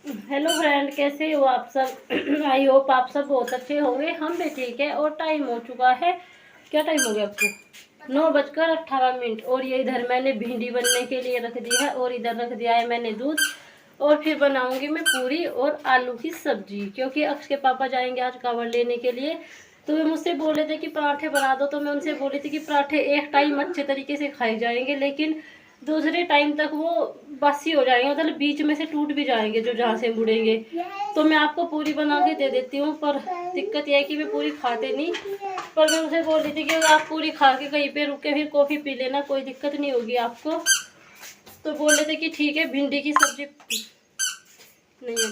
Hello friend, कैसे हो आप सब? आई होप आप सब बहुत अच्छे होंगे। हम भी ठीक है। और टाइम हो चुका है, क्या टाइम हो गया आपको? 9:18। और ये इधर मैंने भिंडी बनने के लिए रख दी है और इधर रख दिया है मैंने दूध। और फिर बनाऊंगी मैं पूरी और आलू की सब्जी, क्योंकि अक्ष के पापा जाएंगे आज कावड़ लेने के लिए। तो वे मुझसे बोले थे कि पराठे बना दो, तो मैं उनसे बोली थी कि पराठे एक टाइम अच्छे तरीके से खाए जाएंगे, लेकिन दूसरे टाइम तक वो बासी हो जाएंगे, मतलब बीच में से टूट भी जाएंगे जो जहाँ से मुड़ेंगे। तो मैं आपको पूरी बना के दे देती हूँ, पर दिक्कत यह है कि वे पूरी खाते नहीं। पर मैं उनसे बोल रही थी कि आप पूरी खा के कहीं पे रुक के फिर कॉफ़ी पी लेना, कोई दिक्कत नहीं होगी आपको। तो बोले थे कि ठीक है, भिंडी की सब्जी नहीं है।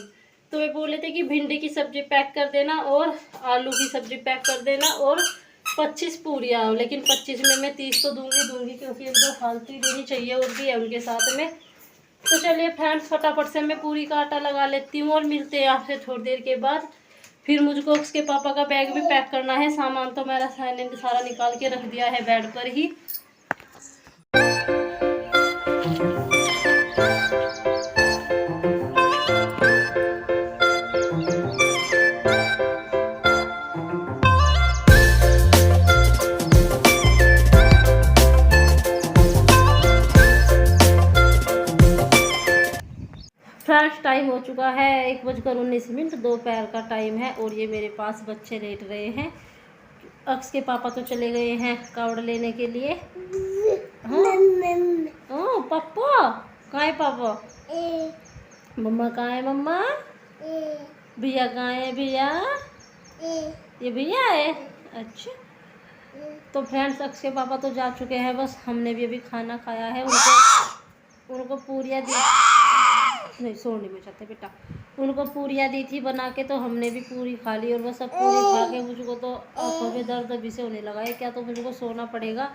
तो वे बोले थे कि भिंडी की सब्जी पैक कर देना और आलू की सब्जी पैक कर देना और 25 पूरियाँ। लेकिन 25 में मैं 30 तो दूंगी, क्योंकि इनको फालतू ही देनी चाहिए और भी है उनके साथ में। तो चलिए फ्रेंड्स, फटाफट से मैं पूरी का आटा लगा लेती हूँ और मिलते हैं आपसे थोड़ी देर के बाद। फिर मुझको उसके पापा का बैग भी पैक करना है। सामान तो मेरा सारा निकाल के रख दिया है बेड पर ही। फ्रेंड्स, टाइम हो चुका है 1:19। दोपहर का टाइम है और ये मेरे पास बच्चे लेट रहे हैं। अक्स के पापा तो चले गए हैं कावड़ लेने के लिए। हाँ, ओ पापा कहाँ है? पापा मम्मा कहाँ है? मम्मा भैया कहाँ है? भैया ये भैया है। अच्छा, तो फ्रेंड्स अक्स के पापा तो जा चुके हैं, बस हमने भी अभी खाना खाया है। उनको पूरियाँ दी, नहीं सो नहीं चाहते बेटा। उनको पूरियाँ दी थी बना के, तो हमने भी पूरी खा ली। और वो सब पूरी खा के मुझको तो आँखों में दर्द अभी से होने लगा है। क्या तो मुझको सोना पड़ेगा,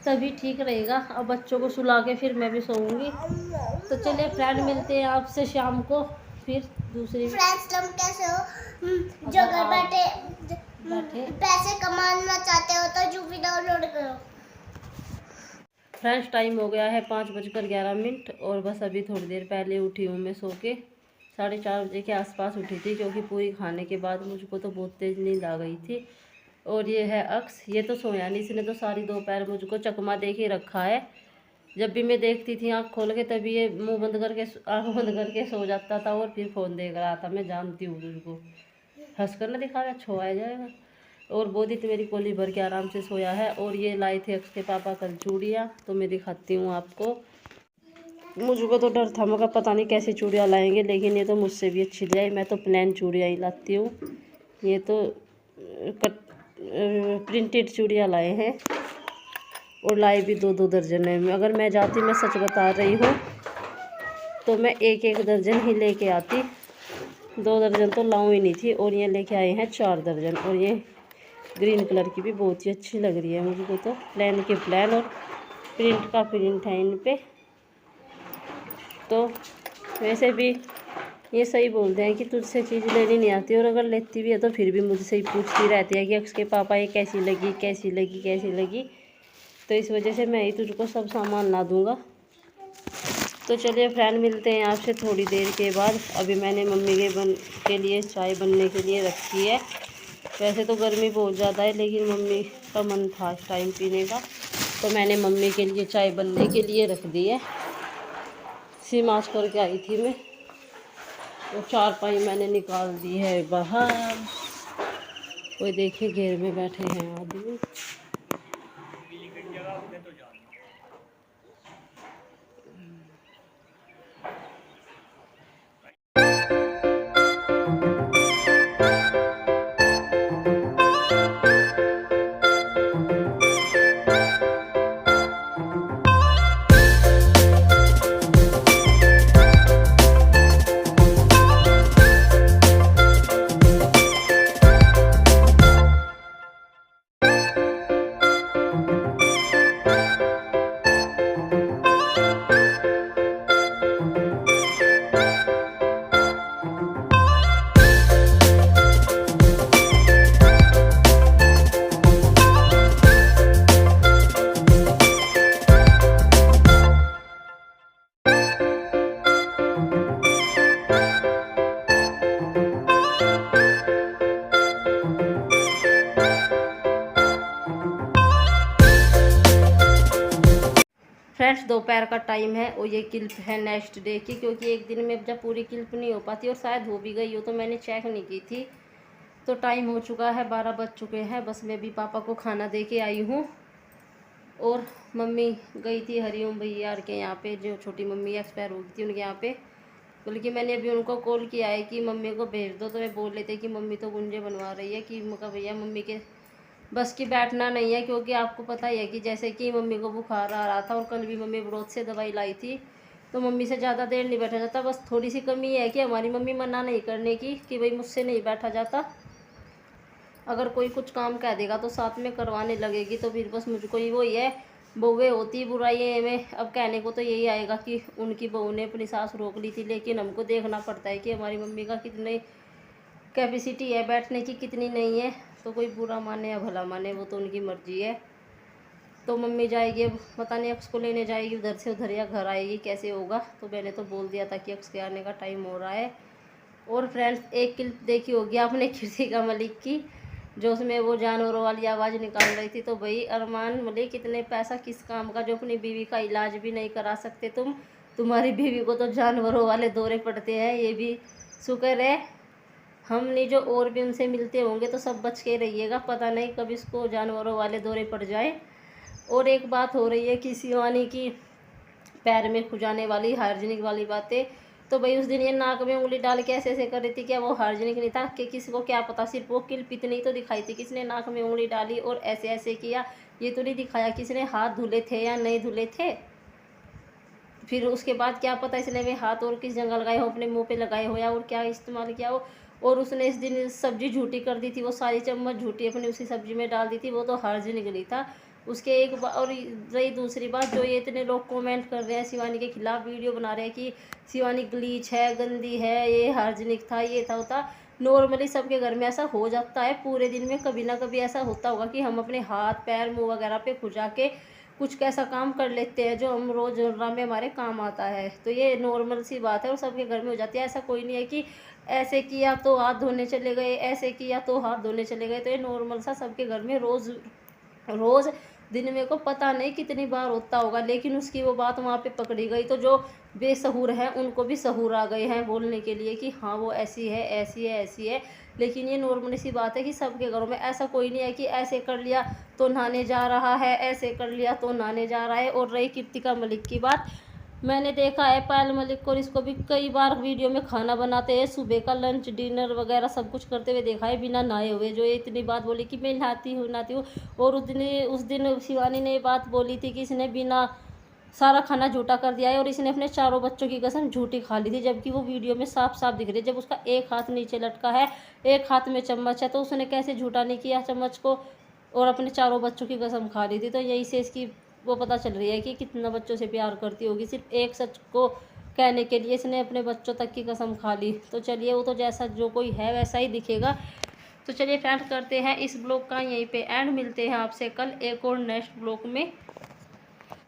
तभी ठीक रहेगा। अब बच्चों को सुला के फिर मैं भी सोऊंगी। तो चलिए फ्रेंड, मिलते हैं आपसे शाम को फिर दूसरी। फ्रेंड्स, तुम कैसे हो? जो घर बैठे पैसे कमाना चाहते हो तो जूबी डाउनलोड करो। फ्रेंड्स, टाइम हो गया है 5:11 और बस अभी थोड़ी देर पहले उठी हूँ मैं सो के। 4:30 के आसपास उठी थी, क्योंकि पूरी खाने के बाद मुझको तो बहुत तेज़ नींद आ गई थी। और ये है अक्स, ये तो सोया नहीं, इसने तो सारी दोपहर मुझको चकमा दे के रखा है। जब भी मैं देखती थी आँख खोल के, तभी ये मुंह बंद करके आँख बंद करके सो जाता था और फिर फ़ोन देख रहा था। मैं जानती हूँ तुझको, हंस कर ना दिखाया, छोया जाएगा। और बोधित मेरी कोली भर के आराम से सोया है। और ये लाए थे अक्स के पापा कल चूड़ियाँ, तो मैं दिखाती हूँ आपको। मुझको तो डर था, मगर पता नहीं कैसी चूड़ियाँ लाएंगे, लेकिन ये तो मुझसे भी अच्छी ले आई। मैं तो प्लेन चूड़ियाँ ही लाती हूँ, ये तो प्रिंटेड चूड़ियाँ लाए हैं। और लाए भी 2-2 दर्जन है। अगर मैं जाती, मैं सच बता रही हूँ, तो मैं 1-1 दर्जन ही लेके आती। 2 दर्जन तो लाऊं ही नहीं थी। और ये लेके आए हैं 4 दर्जन। और ये ग्रीन कलर की भी बहुत ही अच्छी लग रही है मुझको, तो प्लेन के प्लेन और प्रिंट का प्रिंट है इन पे। तो वैसे भी ये सही बोलते हैं कि तुझसे चीज़ लेनी नहीं आती, और अगर लेती भी है तो फिर भी मुझसे ही पूछती रहती है कि उसके पापा ये कैसी लगी, कैसी लगी, कैसी लगी। तो इस वजह से मैं ही तुझको सब सामान ला दूँगा। तो चलिए फ्रेंड, मिलते हैं आपसे थोड़ी देर के बाद। अभी मैंने मम्मी के लिए चाय बनने के लिए रखी है। वैसे तो गर्मी बहुत ज़्यादा है, लेकिन मम्मी का मन था इस टाइम पीने का, तो मैंने मम्मी के लिए चाय बनने के लिए रख दी है। सीमाच करके आई थी मैं, तो 4 मैंने निकाल दी है बाहर। कोई देखे घेर में बैठे हैं आदमी। दोपहर का टाइम है और ये क्लिप है नेक्स्ट डे की, क्योंकि एक दिन में जब पूरी क्लिप नहीं हो पाती और शायद हो भी गई हो तो मैंने चेक नहीं की थी। तो टाइम हो चुका है, 12 बज चुके हैं। बस मैं भी पापा को खाना दे के आई हूँ और मम्मी गई थी हरिओम भैया के यहाँ पे, जो छोटी मम्मी एक्सपायर हो गई थी उनके यहाँ पे। बल्कि मैंने अभी उनको कॉल किया है कि मम्मी को भेज दो, तो वे बोल लेते कि मम्मी तो गुंजे बनवा रही है कि मका भैया मम्मी के बस की बैठना नहीं है, क्योंकि आपको पता ही है कि जैसे कि मम्मी को बुखार आ रहा था और कल भी मम्मी ब्रोथ से दवाई लाई थी, तो मम्मी से ज़्यादा देर नहीं बैठा जाता। बस थोड़ी सी कमी है कि हमारी मम्मी मना नहीं करने की कि भाई मुझसे नहीं बैठा जाता, अगर कोई कुछ काम कह देगा तो साथ में करवाने लगेगी। तो फिर बस मुझको ही वही है, बहुएँ होती बुराई में। अब कहने को तो यही आएगा कि उनकी बहू ने अपनी सास रोक ली थी, लेकिन हमको देखना पड़ता है कि हमारी मम्मी का कितने कैपेसिटी है बैठने की, कितनी नहीं है। तो कोई बुरा माने या भला माने, वो तो उनकी मर्जी है। तो मम्मी जाएगी, अब पता नहीं अक्स को लेने जाएगी उधर से उधर या घर आएगी, कैसे होगा। तो मैंने तो बोल दिया था कि अक्स के आने का टाइम हो रहा है। और फ्रेंड्स, एक क्लिप देखी होगी आपने कृतिका मलिक की, जो उसमें वो जानवरों वाली आवाज़ निकाल रही थी। तो भाई अरमान मलिक, इतने पैसा किस काम का जो अपनी बीवी का इलाज भी नहीं करा सकते तुम्हारी बीवी को तो जानवरों वाले दौरे पड़ते हैं। ये भी शुक्र है हम नहीं, जो और भी उनसे मिलते होंगे तो सब बच के रहिएगा, पता नहीं कब इसको जानवरों वाले दौरे पड़ जाए। और एक बात हो रही है कि शिवानी की पैर में खुजाने वाली हाइजीनिक वाली बातें, तो भाई उस दिन ये नाक में उंगली डाल के ऐसे ऐसे कर रही थी, क्या वो हाइजीनिक नहीं था कि किसी को क्या पता। सिर्फ वो क्लिप इतनी तो दिखाई थी, किसने नाक में उंगली डाली और ऐसे ऐसे किया, ये तो नहीं दिखाया किसने हाथ धुले थे या नहीं धुले थे। फिर उसके बाद क्या पता इसने में हाथ और किस जगह लगाए हो, अपने मुंह पे लगाए हो या और क्या इस्तेमाल किया हो। और उसने इस दिन सब्जी झूठी कर दी थी, वो सारी चम्मच झूठी अपनी उसी सब्जी में डाल दी थी, वो तो हाइजीनिक नहीं था उसके। एक और रही दूसरी बात, जो ये इतने लोग कमेंट कर रहे हैं शिवानी के खिलाफ, वीडियो बना रहे हैं कि शिवानी गलीच है, गंदी है, ये हाइजीनिक था, ये था होता। नॉर्मली सबके घर में ऐसा हो जाता है, पूरे दिन में कभी ना कभी ऐसा होता होगा कि हम अपने हाथ पैर मुंह वगैरह पे खुजा के कुछ कैसा काम कर लेते हैं जो हम रोज़मर्रा में हमारे काम आता है। तो ये नॉर्मल सी बात है और सबके घर में हो जाती है। ऐसा कोई नहीं है कि ऐसे किया तो हाथ धोने चले गए, ऐसे किया तो हाथ धोने चले गए। तो ये नॉर्मल सा सबके घर में रोज़ रोज़ दिन में को पता नहीं कितनी बार होता होगा। लेकिन उसकी वो बात वहाँ पे पकड़ी गई, तो जो बेसहूर हैं उनको भी सहूर आ गए हैं बोलने के लिए कि हाँ वो ऐसी है, ऐसी है, ऐसी है। लेकिन ये नॉर्मल सी बात है कि सबके घरों में ऐसा कोई नहीं है कि ऐसे कर लिया तो नहाने जा रहा है, ऐसे कर लिया तो नहाने जा रहा है। और रही कृतिका मलिक की बात, मैंने देखा है पायल मलिक को, इसको भी कई बार वीडियो में खाना बनाते हैं, सुबह का लंच डिनर वगैरह सब कुछ करते हुए देखा है बिना नहाए हुए। जो ये इतनी बात बोली कि मैं नहाती हूँ। और उस दिन शिवानी ने ये बात बोली थी कि इसने बिना सारा खाना झूठा कर दिया है और इसने अपने चारों बच्चों की कसम झूठी खा ली थी, जबकि वो वीडियो में साफ साफ दिख रही है। जब उसका एक हाथ नीचे लटका है, एक हाथ में चम्मच है, तो उसने कैसे झूठा नहीं किया चम्मच को और अपने चारों बच्चों की कसम खा ली थी। तो यही से इसकी वो पता चल रही है कि कितना बच्चों से प्यार करती होगी। सिर्फ एक सच को कहने के लिए इसने अपने बच्चों तक की कसम खा ली। तो चलिए, वो तो जैसा जो कोई है वैसा ही दिखेगा। तो चलिए फ्रेंड्स, करते हैं इस ब्लॉग का यहीं पे एंड। मिलते हैं आपसे कल एक और नेक्स्ट ब्लॉग में।